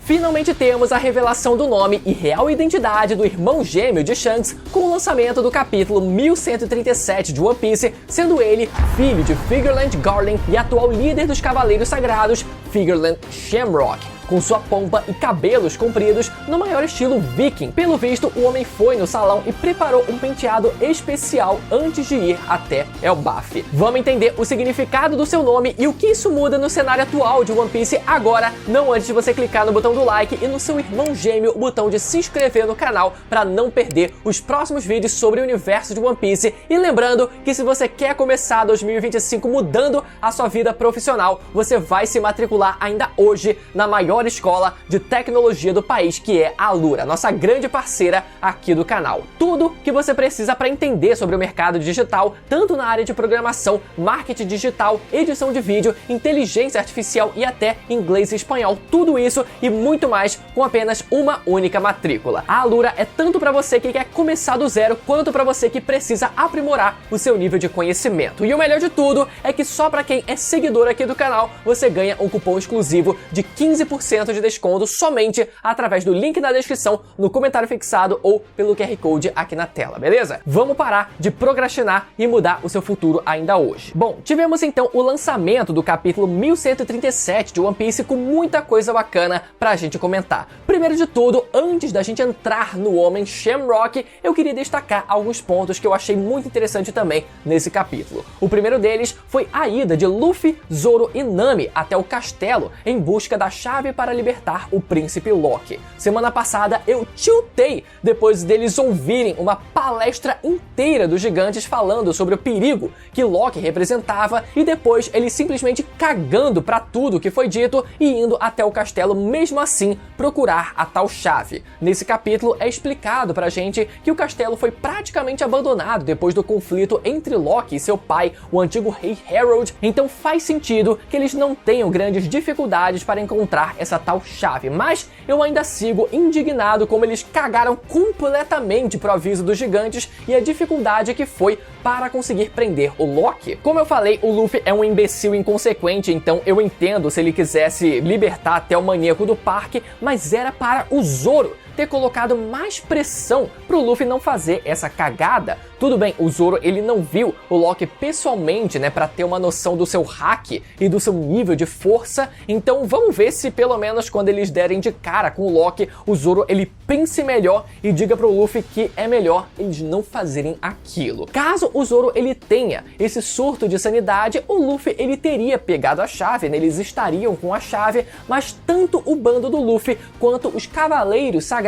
Finalmente temos a revelação do nome e real identidade do irmão gêmeo de Shanks com o lançamento do capítulo 1137 de One Piece, sendo ele filho de Figureland Garland e atual líder dos Cavaleiros Sagrados, Figureland Shamrock, com sua pompa e cabelos compridos no maior estilo viking. Pelo visto, o homem foi no salão e preparou um penteado especial antes de ir até Elbaf. Vamos entender o significado do seu nome e o que isso muda no cenário atual de One Piece agora, não antes de você clicar no botão do like e no seu irmão gêmeo o botão de se inscrever no canal para não perder os próximos vídeos sobre o universo de One Piece. E lembrando que se você quer começar 2025 mudando a sua vida profissional, você vai se matricular ainda hoje na maior escola de tecnologia do país, que é a Alura, nossa grande parceira aqui do canal. Tudo que você precisa para entender sobre o mercado digital, tanto na área de programação, marketing digital, edição de vídeo, inteligência artificial e até inglês e espanhol, tudo isso e muito mais com apenas uma única matrícula. A Alura é tanto para você que quer começar do zero, quanto para você que precisa aprimorar o seu nível de conhecimento. E o melhor de tudo é que só para quem é seguidor aqui do canal, você ganha um cupom exclusivo de 15% de desconto somente através do link na descrição, no comentário fixado ou pelo QR Code aqui na tela, beleza? Vamos parar de procrastinar e mudar o seu futuro ainda hoje. Bom, tivemos então o lançamento do capítulo 1137 de One Piece com muita coisa bacana pra gente comentar. Primeiro de tudo, antes da gente entrar no homem Shamrock, eu queria destacar alguns pontos que eu achei muito interessante também nesse capítulo. O primeiro deles foi a ida de Luffy, Zoro e Nami até o castelo em busca da chave para libertar o príncipe Loki. Semana passada eu tiltei depois deles ouvirem uma palestra inteira dos gigantes falando sobre o perigo que Loki representava e depois eles simplesmente cagando para tudo que foi dito e indo até o castelo mesmo assim procurar a tal chave. Nesse capítulo é explicado pra gente que o castelo foi praticamente abandonado depois do conflito entre Loki e seu pai, o antigo rei Harold, então faz sentido que eles não tenham grandes dificuldades para encontrar essa tal chave, mas eu ainda sigo indignado como eles cagaram completamente pro aviso dos gigantes e a dificuldade que foi para conseguir prender o Loki. Como eu falei, o Luffy é um imbecil inconsequente, então eu entendo se ele quisesse libertar até o maníaco do parque, mas era para o Zoro ter colocado mais pressão pro Luffy não fazer essa cagada. Tudo bem, o Zoro ele não viu o Loki pessoalmente, né, pra ter uma noção do seu hack e do seu nível de força, então vamos ver se pelo menos quando eles derem de cara com o Loki, o Zoro ele pense melhor e diga pro Luffy que é melhor eles não fazerem aquilo. Caso o Zoro ele tenha esse surto de sanidade, o Luffy ele teria pegado a chave, né, eles estariam com a chave, mas tanto o bando do Luffy quanto os Cavaleiros Sagrados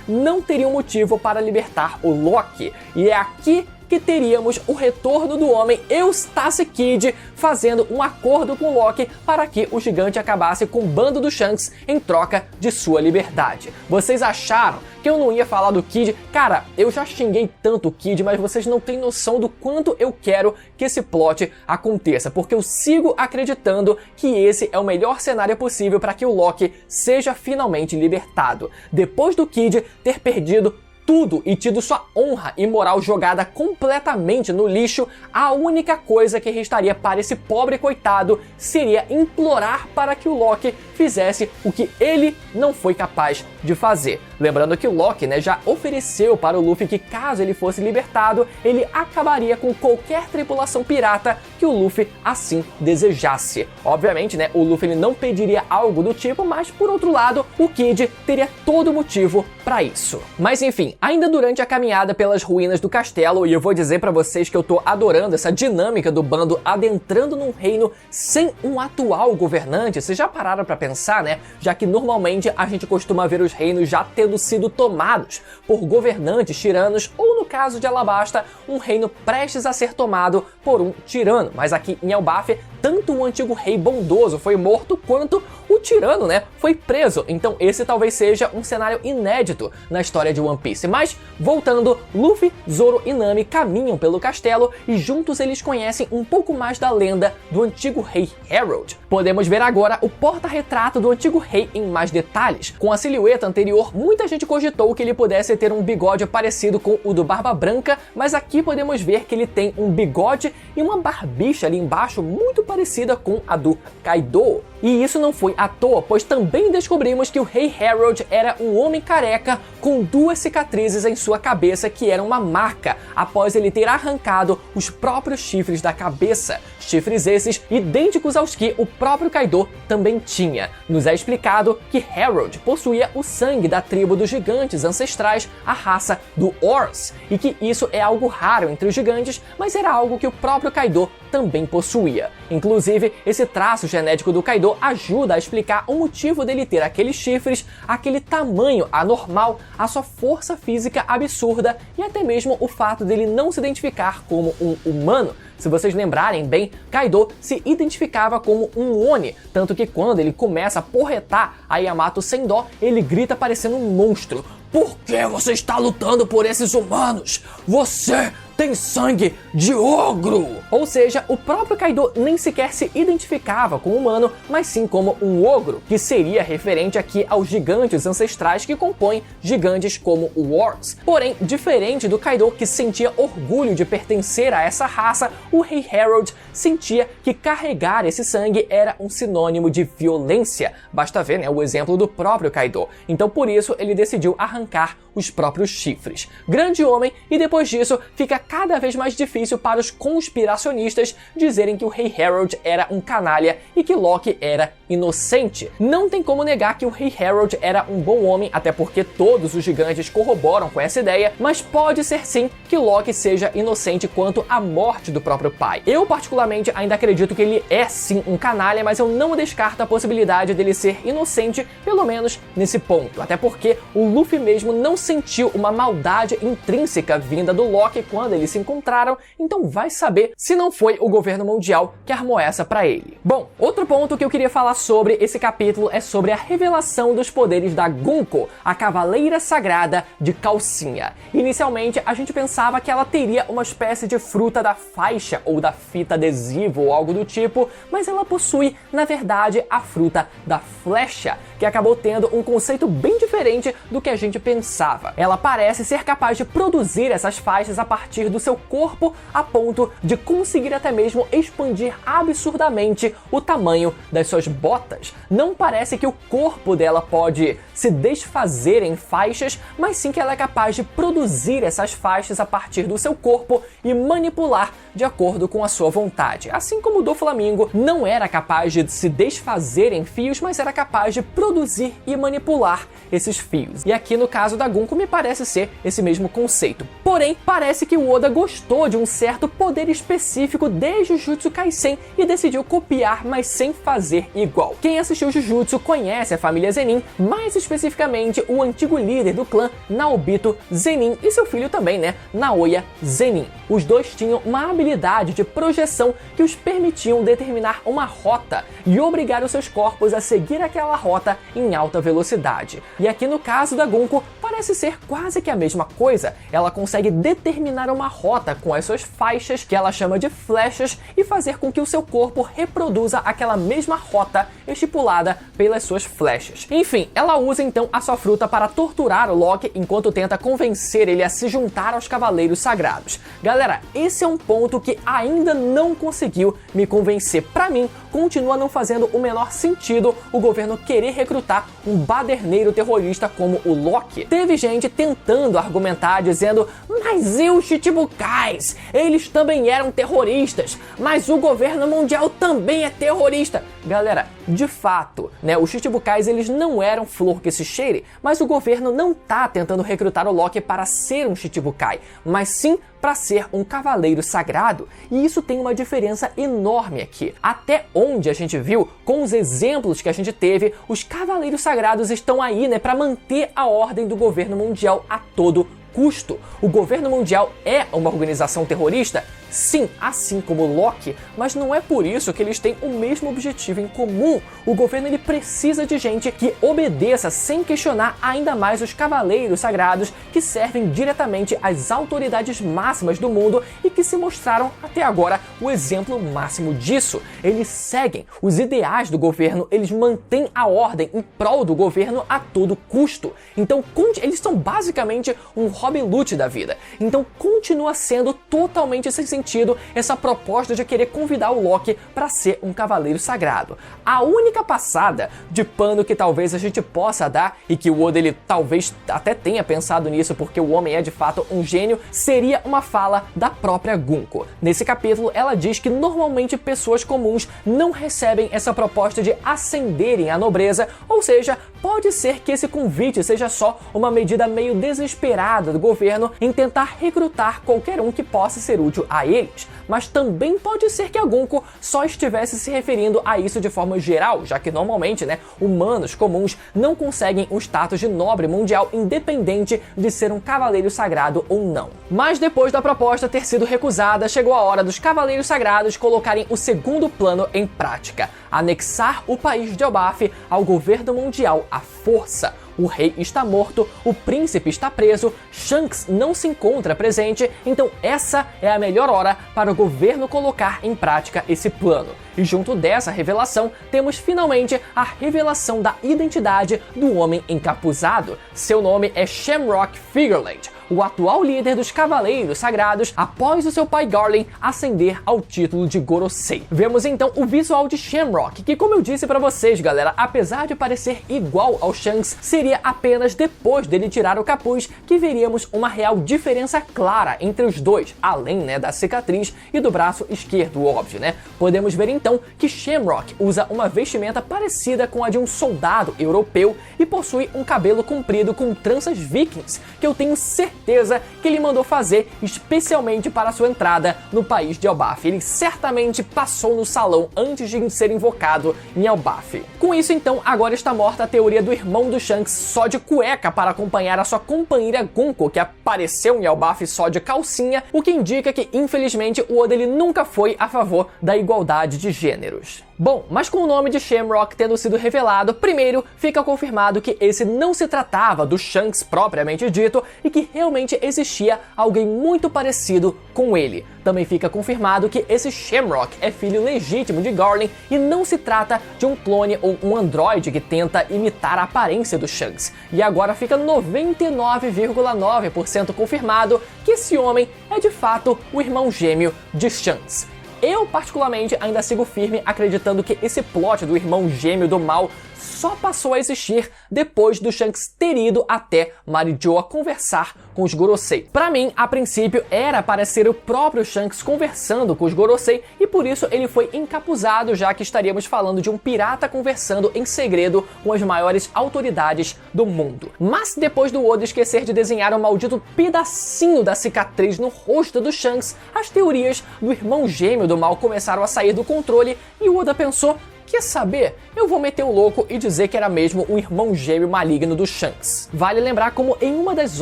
não teriam motivo para libertar o Loki. E é aqui que teríamos o retorno do homem Eustace Kid fazendo um acordo com Loki para que o gigante acabasse com o bando do Shanks em troca de sua liberdade. Vocês acharam que eu não ia falar do Kid? Cara, eu já xinguei tanto o Kid, mas vocês não têm noção do quanto eu quero que esse plot aconteça, porque eu sigo acreditando que esse é o melhor cenário possível para que o Loki seja finalmente libertado. Depois do Kid ter perdido tudo e tido sua honra e moral jogada completamente no lixo, a única coisa que restaria para esse pobre coitado seria implorar para que o Loki fizesse o que ele não foi capaz de fazer. Lembrando que o Loki, né, já ofereceu para o Luffy que caso ele fosse libertado, ele acabaria com qualquer tripulação pirata que o Luffy assim desejasse. Obviamente, né, o Luffy ele não pediria algo do tipo, mas por outro lado, o Kid teria todo motivo para isso. Mas enfim, ainda durante a caminhada pelas ruínas do castelo, e eu vou dizer pra vocês que eu tô adorando essa dinâmica do bando adentrando num reino sem um atual governante. Vocês já pararam pra pensar, né? Já que normalmente a gente costuma ver os reinos já tendo sido tomados por governantes tiranos, ou no caso de Alabasta, um reino prestes a ser tomado por um tirano. Mas aqui em Elbaf, tanto o antigo rei bondoso foi morto, quanto o tirano, né, foi preso. Então esse talvez seja um cenário inédito inédito na história de One Piece. Mas, voltando, Luffy, Zoro e Nami caminham pelo castelo e juntos eles conhecem um pouco mais da lenda do antigo rei Harold. Podemos ver agora o porta-retrato do antigo rei em mais detalhes. Com a silhueta anterior, muita gente cogitou que ele pudesse ter um bigode parecido com o do Barba Branca, mas aqui podemos ver que ele tem um bigode e uma barbicha ali embaixo muito parecida com a do Kaido. E isso não foi à toa, pois também descobrimos que o rei Harold era um homem careca com 2 cicatrizes em sua cabeça que eram uma marca após ele ter arrancado os próprios chifres da cabeça. Chifres esses idênticos aos que o próprio Kaido também tinha. Nos é explicado que Harold possuía o sangue da tribo dos gigantes ancestrais, a raça do Ors, e que isso é algo raro entre os gigantes, mas era algo que o próprio Kaido também possuía. Inclusive, esse traço genético do Kaido ajuda a explicar o motivo dele ter aqueles chifres, aquele tamanho anormal, a sua força física absurda e até mesmo o fato dele não se identificar como um humano. Se vocês lembrarem bem, Kaido se identificava como um Oni, tanto que quando ele começa a porretar a Yamato sem dó, ele grita parecendo um monstro. Por que você está lutando por esses humanos? Você tem sangue de ogro! Ou seja, o próprio Kaido nem sequer se identificava como humano, mas sim como um ogro, que seria referente aqui aos gigantes ancestrais que compõem gigantes como o Ors. Porém, diferente do Kaido, que sentia orgulho de pertencer a essa raça, o rei Harold sentia que carregar esse sangue era um sinônimo de violência. Basta ver, né, o exemplo do próprio Kaido. Então por isso ele decidiu arrancar os próprios chifres. Grande homem, e depois disso fica cada vez mais difícil para os conspiracionistas dizerem que o rei Harold era um canalha e que Loki era inocente. Não tem como negar que o rei Harold era um bom homem, até porque todos os gigantes corroboram com essa ideia, mas pode ser sim que Loki seja inocente quanto à morte do próprio pai. Eu particularmente ainda acredito que ele é sim um canalha, mas eu não descarto a possibilidade dele ser inocente, pelo menos nesse ponto. Até porque o Luffy mesmo não sentiu uma maldade intrínseca vinda do Loki quando eles se encontraram, então vai saber se não foi o governo mundial que armou essa pra ele. Bom, outro ponto que eu queria falar sobre esse capítulo é sobre a revelação dos poderes da Gunko, a Cavaleira Sagrada de Calcinha. Inicialmente, a gente pensava que ela teria uma espécie de fruta da faixa ou da fita adesiva ou algo do tipo, mas ela possui, na verdade, a fruta da flecha, que acabou tendo um conceito bem diferente do que a gente pensava. Ela parece ser capaz de produzir essas faixas a partir do seu corpo, a ponto de conseguir até mesmo expandir absurdamente o tamanho das suas botas. Não parece que o corpo dela pode se desfazer em faixas, mas sim que ela é capaz de produzir essas faixas a partir do seu corpo e manipular de acordo com a sua vontade. Assim como o do Flamingo não era capaz de se desfazer em fios, mas era capaz de produzir e manipular esses fios. E aqui no caso da Gunko me parece ser esse mesmo conceito. Porém, parece que o Oda gostou de um certo poder específico de Jujutsu Kaisen e decidiu copiar, mas sem fazer igual. Quem assistiu Jujutsu conhece a família Zenin, mais especificamente o antigo líder do clã, Naobito Zenin, e seu filho também, né, Naoya Zenin. Os dois tinham uma habilidade de projeção que os permitiam determinar uma rota e obrigar os seus corpos a seguir aquela rota em alta velocidade. E aqui no caso da Gunko, parece ser quase que a mesma coisa. Ela consegue determinar uma rota com as suas faixas, que ela chama de flechas, e fazer com que o seu corpo reproduza aquela mesma rota estipulada pelas suas flechas. Enfim, ela usa então a sua fruta para torturar o Loki enquanto tenta convencer ele a se juntar aos Cavaleiros Sagrados. Galera, esse é um ponto que ainda não conseguiu me convencer. Pra mim, continua não fazendo o menor sentido o governo querer recrutar um baderneiro terrorista como o Loki. Teve gente tentando argumentar dizendo: mas e os Chichibukais? Eles também eram terroristas, mas o governo mundial também é terrorista. Galera, de fato, né, os Chichibukais eles não eram flor que se cheire, mas o governo não tá tentando recrutar o Loki para ser um Chichibukai, mas sim para ser um cavaleiro sagrado, e isso tem uma diferença enorme aqui. Até onde a gente viu, com os exemplos que a gente teve, os cavaleiros sagrados estão aí, né, para manter a ordem do governo mundial a todo custo. O governo mundial é uma organização terrorista? Sim, assim como Loki, mas não é por isso que eles têm o mesmo objetivo em comum. O governo ele precisa de gente que obedeça sem questionar ainda mais os cavaleiros sagrados que servem diretamente às autoridades máximas do mundo e que se mostraram até agora o exemplo máximo disso. Eles seguem os ideais do governo, eles mantêm a ordem em prol do governo a todo custo. Então eles são basicamente um Robin Hood da vida. Então continua sendo totalmente sem sentido essa proposta de querer convidar o Loki para ser um cavaleiro sagrado. A única passada de pano que talvez a gente possa dar, e que o Oda ele talvez até tenha pensado nisso porque o homem é de fato um gênio, seria uma fala da própria Gunko. Nesse capítulo ela diz que normalmente pessoas comuns não recebem essa proposta de ascenderem à nobreza, ou seja, pode ser que esse convite seja só uma medida meio desesperada do governo em tentar recrutar qualquer um que possa ser útil a eles. Mas também pode ser que a Gunko só estivesse se referindo a isso de forma geral, já que normalmente, humanos comuns não conseguem o status de nobre mundial independente de ser um cavaleiro sagrado ou não. Mas depois da proposta ter sido recusada, chegou a hora dos cavaleiros sagrados colocarem o segundo plano em prática: anexar o país de Elbaf ao governo mundial à força. O rei está morto, o príncipe está preso, Shanks não se encontra presente, então essa é a melhor hora para o governo colocar em prática esse plano. E junto dessa revelação, temos finalmente a revelação da identidade do homem encapuzado. Seu nome é Shamrock Figureland, o atual líder dos Cavaleiros Sagrados após o seu pai Garland ascender ao título de Gorosei. Vemos então o visual de Shamrock, que, como eu disse pra vocês, galera, apesar de parecer igual ao Shanks, seria apenas depois dele tirar o capuz que veríamos uma real diferença clara entre os dois, além da cicatriz e do braço esquerdo, óbvio, Podemos ver então que Shamrock usa uma vestimenta parecida com a de um soldado europeu e possui um cabelo comprido com tranças vikings, que eu tenho certeza que ele mandou fazer especialmente para sua entrada no país de Elbaf. Ele certamente passou no salão antes de ser invocado em Elbaf. Com isso então, agora está morta a teoria do irmão do Shanks só de cueca para acompanhar a sua companheira Gunko, que apareceu em Elbaf só de calcinha, o que indica que infelizmente o Oda ele nunca foi a favor da igualdade de gêneros. Bom, mas com o nome de Shamrock tendo sido revelado, primeiro fica confirmado que esse não se tratava do Shanks propriamente dito e que realmente existia alguém muito parecido com ele. Também fica confirmado que esse Shamrock é filho legítimo de Garland e não se trata de um clone ou um androide que tenta imitar a aparência do Shanks. E agora fica 99,9% confirmado que esse homem é de fato o irmão gêmeo de Shanks. Eu, particularmente, ainda sigo firme acreditando que esse plot do irmão gêmeo do mal só passou a existir depois do Shanks ter ido até Marijoa conversar com os Gorosei. Pra mim, a princípio, era para ser o próprio Shanks conversando com os Gorosei e por isso ele foi encapuzado, já que estaríamos falando de um pirata conversando em segredo com as maiores autoridades do mundo. Mas depois do Oda esquecer de desenhar um maldito pedacinho da cicatriz no rosto do Shanks, as teorias do irmão gêmeo do mal começaram a sair do controle e o Oda pensou: quer saber? Eu vou meter o louco e dizer que era mesmo o irmão gêmeo maligno do Shanks. Vale lembrar como em uma das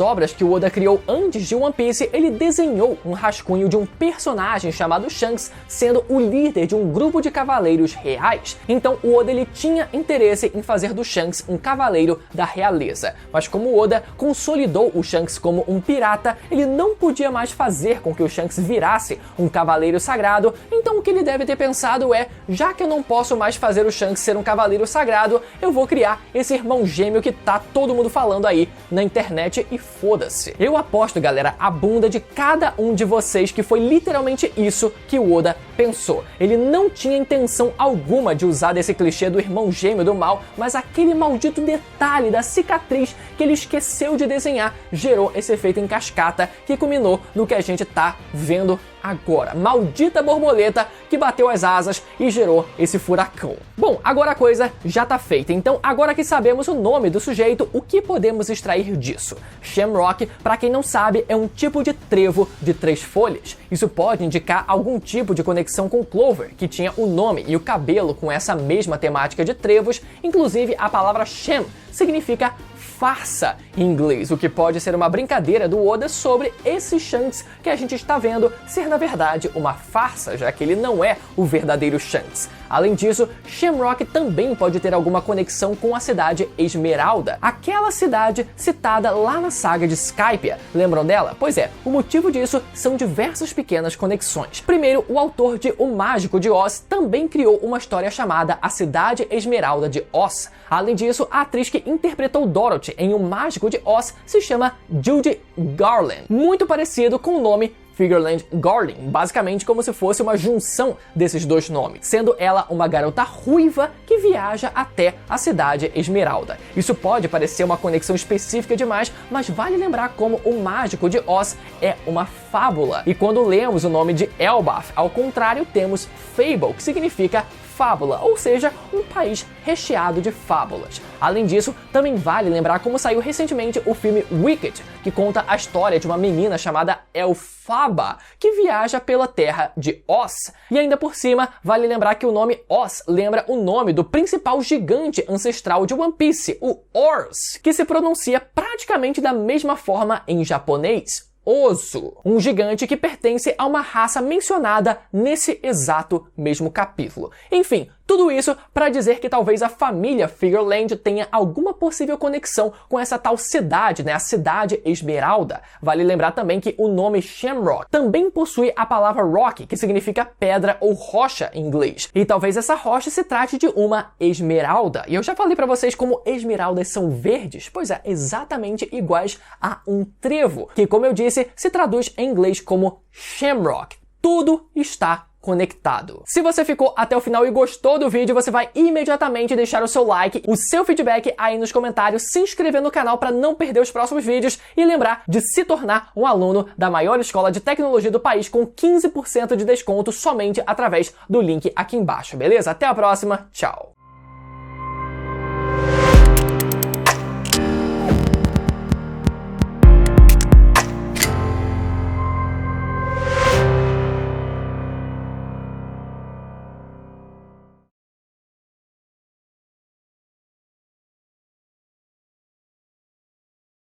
obras que o Oda criou antes de One Piece, ele desenhou um rascunho de um personagem chamado Shanks sendo o líder de um grupo de cavaleiros reais. Então o Oda ele tinha interesse em fazer do Shanks um cavaleiro da realeza. Mas como o Oda consolidou o Shanks como um pirata, ele não podia mais fazer com que o Shanks virasse um cavaleiro sagrado. Então o que ele deve ter pensado é: já que eu não posso mais fazer o Shanks ser um cavaleiro sagrado, eu vou criar esse irmão gêmeo que tá todo mundo falando aí na internet e foda-se. Eu aposto, galera, a bunda de cada um de vocês que foi literalmente isso que o Oda pensou. Ele não tinha intenção alguma de usar desse clichê do irmão gêmeo do mal, mas aquele maldito detalhe da cicatriz que ele esqueceu de desenhar gerou esse efeito em cascata que culminou no que a gente tá vendo agora. Maldita borboleta que bateu as asas e gerou esse furacão. Bom, agora a coisa já tá feita, então agora que sabemos o nome do sujeito, o que podemos extrair disso? Shamrock, pra quem não sabe, é um tipo de trevo de 3 folhas. Isso pode indicar algum tipo de conexão com Clover, que tinha o nome e o cabelo com essa mesma temática de trevos, inclusive a palavra Sham significa farsa em inglês, o que pode ser uma brincadeira do Oda sobre esse Shanks que a gente está vendo ser na verdade uma farsa, já que ele não é o verdadeiro Shanks. Além disso, Shamrock também pode ter alguma conexão com a cidade Esmeralda, aquela cidade citada lá na saga de Skypiea. Lembram dela? Pois é, o motivo disso são diversas pequenas conexões. Primeiro, o autor de O Mágico de Oz também criou uma história chamada A Cidade Esmeralda de Oz. Além disso, a atriz que interpretou Dorothy em O Mágico de Oz se chama Judy Garland, muito parecido com o nome Figureland Garland, basicamente como se fosse uma junção desses dois nomes, sendo ela uma garota ruiva que viaja até a cidade Esmeralda. Isso pode parecer uma conexão específica demais, mas vale lembrar como O Mágico de Oz é uma fábula. E quando lemos o nome de Elbaf, ao contrário, temos Fable, que significa fábula, ou seja, um país recheado de fábulas. Além disso, também vale lembrar como saiu recentemente o filme Wicked, que conta a história de uma menina chamada Elphaba, que viaja pela terra de Oz. E ainda por cima, vale lembrar que o nome Oz lembra o nome do principal gigante ancestral de One Piece, o Ors, que se pronuncia praticamente da mesma forma em japonês. Ozo, um gigante que pertence a uma raça mencionada nesse exato mesmo capítulo. Enfim, tudo isso para dizer que talvez a família Figureland tenha alguma possível conexão com essa tal cidade, a cidade Esmeralda. Vale lembrar também que o nome Shamrock também possui a palavra rock, que significa pedra ou rocha em inglês. E talvez essa rocha se trate de uma esmeralda. E eu já falei para vocês como esmeraldas são verdes, pois é, exatamente iguais a um trevo, que, como eu disse, se traduz em inglês como Shamrock. Tudo está conectado. Se você ficou até o final e gostou do vídeo, você vai imediatamente deixar o seu like, o seu feedback aí nos comentários, se inscrever no canal para não perder os próximos vídeos e lembrar de se tornar um aluno da maior escola de tecnologia do país com 15% de desconto somente através do link aqui embaixo, beleza? Até a próxima, tchau!